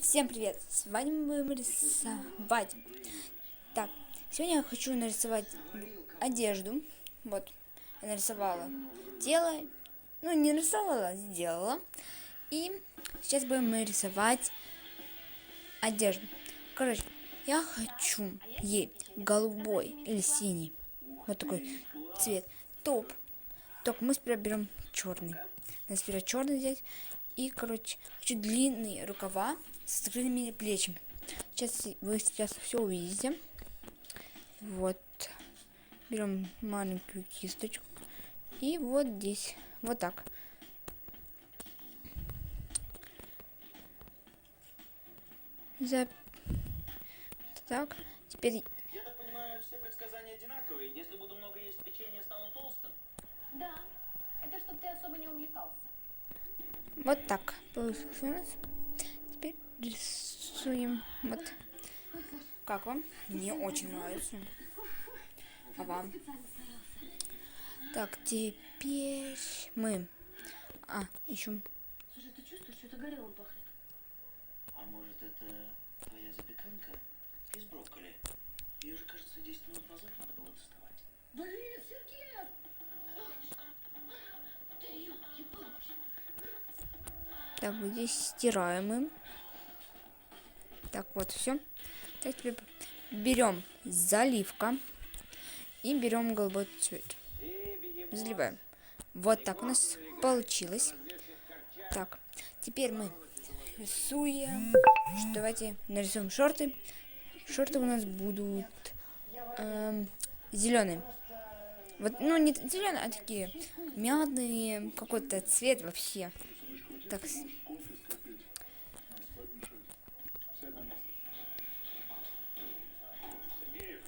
Всем привет! С вами мы будем рисовать. Так, сегодня я хочу нарисовать одежду. Вот, я нарисовала тело. Ну, не нарисовала, а сделала. И сейчас будем мы рисовать одежду. Короче, я хочу ей голубой или синий. Вот такой цвет. Топ. Только мы сперва берем черный. Надо сперва черный взять. И, короче, хочу длинные рукава с открытыми плечами. Вы сейчас все увидите. Вот. Берем маленькую кисточку. И вот здесь. Вот так. Так. Теперь... Я так понимаю, все предсказания одинаковые. Если буду много есть печенья, стану толстым? Да. Это чтобы ты особо не увлекался. Вот так получилось у нас. Теперь рисуем. Вот. Как вам? Мне очень нравится. А вам? Так, теперь мы... ищем. Слушай, ты чувствуешь, что-то горелым пахнет? А может, это твоя запеканка из брокколи? Ее же, кажется, 10 минут назад надо было доставать. Блин, Сергей! Ты елки-палки. Так, вот здесь стираем им. Так, вот, все. Так, теперь берем заливка и берем голубой цвет. Заливаем. Вот так у нас получилось. Так, теперь мы рисуем. Давайте нарисуем шорты. Шорты у нас будут зеленые. Вот, ну не зеленые, а такие мятные, какой-то цвет вообще. Так. Сергеев,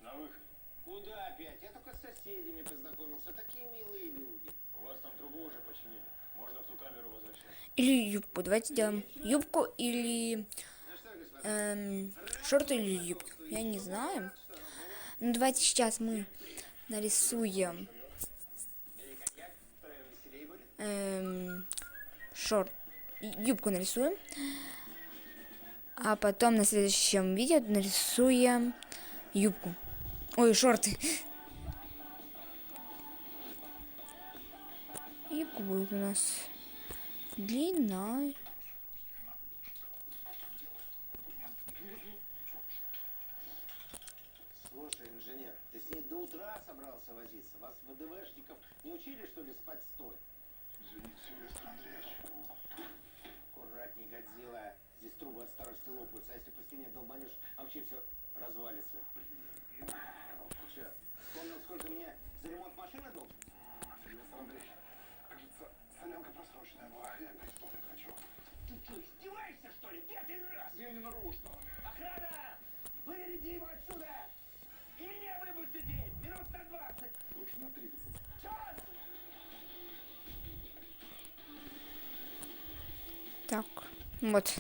на выход. Куда опять? Я только с соседями познакомился. Такие милые люди. У вас там трубу уже починили. Можно в ту камеру возвращаться. Или юбку. Давайте сделаем юбку или шорты или юбку. Я не знаю. Ну давайте сейчас мы нарисуем юбку нарисуем. А потом на следующем видео нарисуем юбку. Ой, шорты. Юбка будет у нас длинная. Слушай, инженер, ты с ней до утра собрался возиться? Вас, ВДВшников, не учили, что ли, спать стоя? Извините, Сильвестр Андреевич. Аккуратней, Годзилла. Здесь трубы от старости лопаются, а если по стене долбанешь, а вообще все развалится. Че, вспомнил, сколько мне за ремонт машины должен? Сильвестр Андреевич, кажется, солянка просроченная была. Я опять в туалет хочу. Ты что, издеваешься, что ли? Пятый раз! Я не нарочно. Охрана! Выведи его отсюда! И меня выпустите! Минут на 20! Лучше на 30. Час! Так, вот.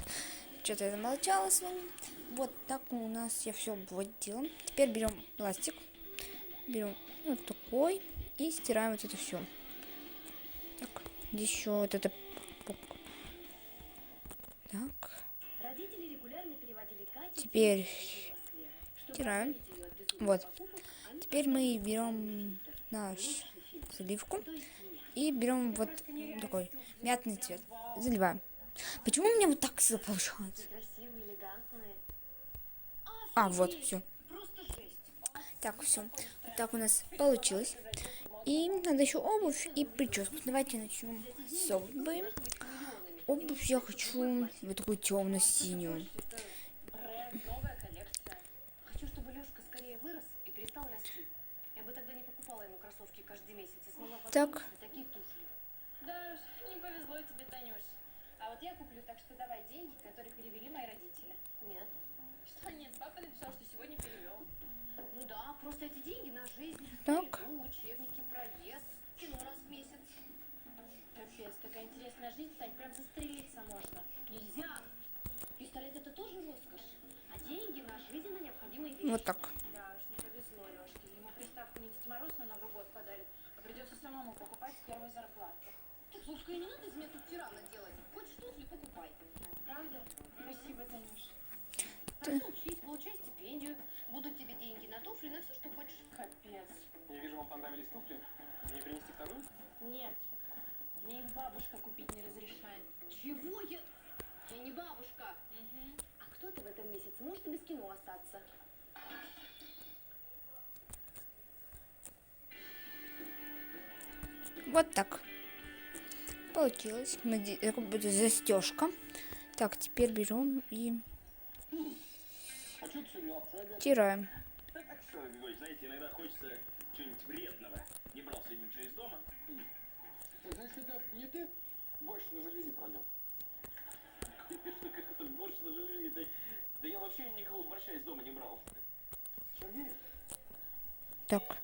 Что-то я замолчала с вами. Вот так у нас я все обводила. Теперь берем пластик. Берем вот такой. И стираем вот это все. Так, еще вот это. Так. Родители регулярно переводили Катю. Теперь стираем. Вот. Теперь мы берем нашу заливку. И берем вот такой мятный цвет. Заливаем. Почему у меня вот так все получается? Красивые, элегантные. Вот, все. Просто жесть. Так, все. Вот так у нас получилось. И надо еще обувь и прическу. Давайте начнем с обуви. Обувь я хочу вот такую темно-синюю. Бренд, новая коллекция. Хочу, чтобы Лёшка скорее вырос и перестал расти. Я бы тогда не покупала ему кроссовки каждый месяц и смогла Так. позволить себе такие туфли. Да, не повезло тебе, Танюш. А вот я куплю, так что давай деньги, которые перевели мои родители. Нет. Что нет, папа написал, что сегодня перевел. Ну да, просто эти деньги на жизнь. Так. Еду, учебники, проезд, кино раз в месяц. Капец, такая интересная жизнь, Тань, прям застрелиться можно. Нельзя. Пистолет это тоже роскошь. А деньги на жизнь, на необходимые вещи. Вот так. Да уж, не повезло Лёшке. Ему приставку не Дед Мороз на Новый год подарит, а придется самому покупать с первой зарплаты. Так, слушай, не надо из меня тут тирана делать. Хочешь туфли, покупай. Правда? Спасибо. Хорошо учись, получай стипендию. Будут тебе деньги на туфли, на все, что хочешь. Капец. Я вижу, вам понравились туфли. Мне принести вторую? Нет. Мне их бабушка купить не разрешает. Чего я? Я не бабушка. А кто-то в этом месяце может и без кино остаться. Вот так. Получилось. Это будет застежка. Так, теперь берем и А что ты сегодня обсадил? стираем. Так что, Григорий, знаете, иногда хочется чего-нибудь вредного. Не брал сегодня ничего из дома. Значит, это не ты больше на жалюзи пролил? Конечно, как-то борщ на жалюзи. Да я вообще никакого борща из дома не брал. Сергей? Так,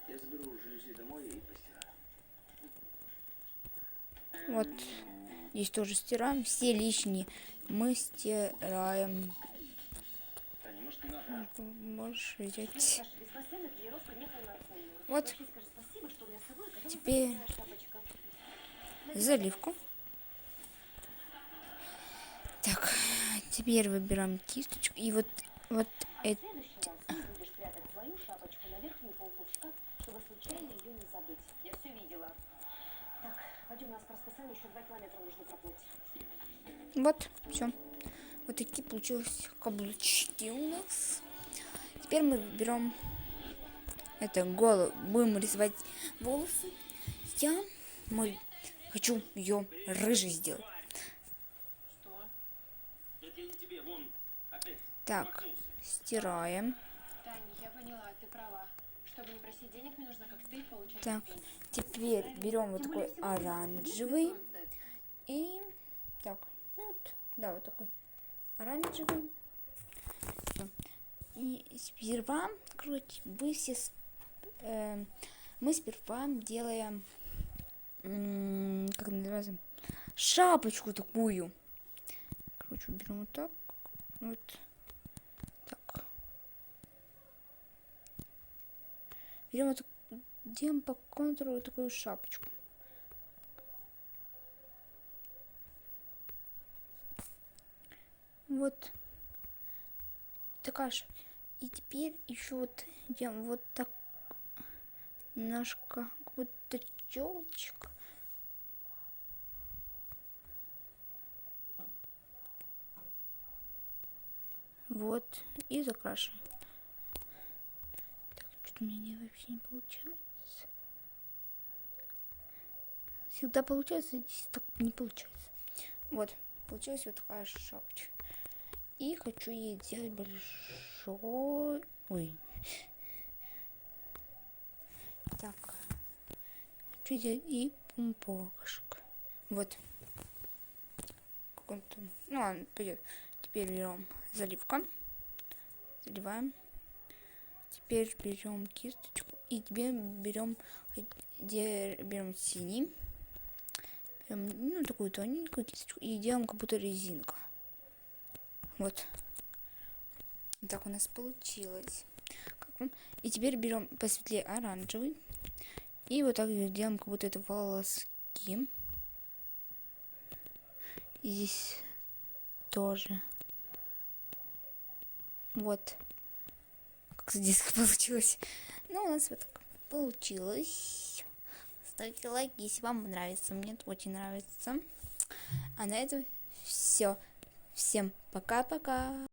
Я заберу жалюзи домой и постираю. вот. Здесь тоже стираем. Все лишние мы стираем. Таня, может, не надо? Можешь взять. Саша, без бассейна тренировка неполноценная. Вот. Вообще скажи спасибо, что у меня с собой оказалась Теперь запасная шапочка. заливку. Так, теперь выбираем кисточку. И вот А в это. следующий раз ты будешь прятать свою шапочку на верхнюю полку в шкаф, чтобы случайно ее не забыть. Я все видела. Так, пойдем, у нас по расписанию еще 2 километра нужно проплыть. Вот, все. Вот такие получились каблучки у нас. Теперь мы берем это голову, будем рисовать волосы. Хочу ее рыжей сделать. Что? Это я не тебе, вон, опять. Так, промахнулся. стираем. Таня, я поняла, ты права. Чтобы не просить денег, мне нужно как ты получать Так, стипендию. теперь берем вот такой оранжевый. И так, ну вот, да, вот такой оранжевый. Всё. И сперва, короче, мы сперва делаем, как называется, шапочку такую. Короче, берем вот так, вот так. Берем вот, делаем по контуру такую шапочку. Вот такая же. И теперь еще вот делаем вот так немножко как будто челочка. Вот. И закрашиваем. Так, что-то у меня вообще не получается. Всегда получается, здесь так не получается. Вот. Получилась вот такая шапочка. И хочу ей сделать большой... Ой. Так. Хочу сделать и пумпошек. Вот. Как он там... Ну ладно, пойдет. Теперь берем заливка. Заливаем. Теперь берем кисточку. И теперь берем синий. Берем, ну, такую тоненькую кисточку. И делаем как будто резинка. Вот. Так у нас получилось. И теперь берем посветлее оранжевый. И вот так делаем, как будто это волоски. И здесь тоже. Вот. Как здесь получилось. Ну, у нас вот так получилось. Ставьте лайк, если вам нравится. Мне это очень нравится. А на этом все. Всем пока-пока.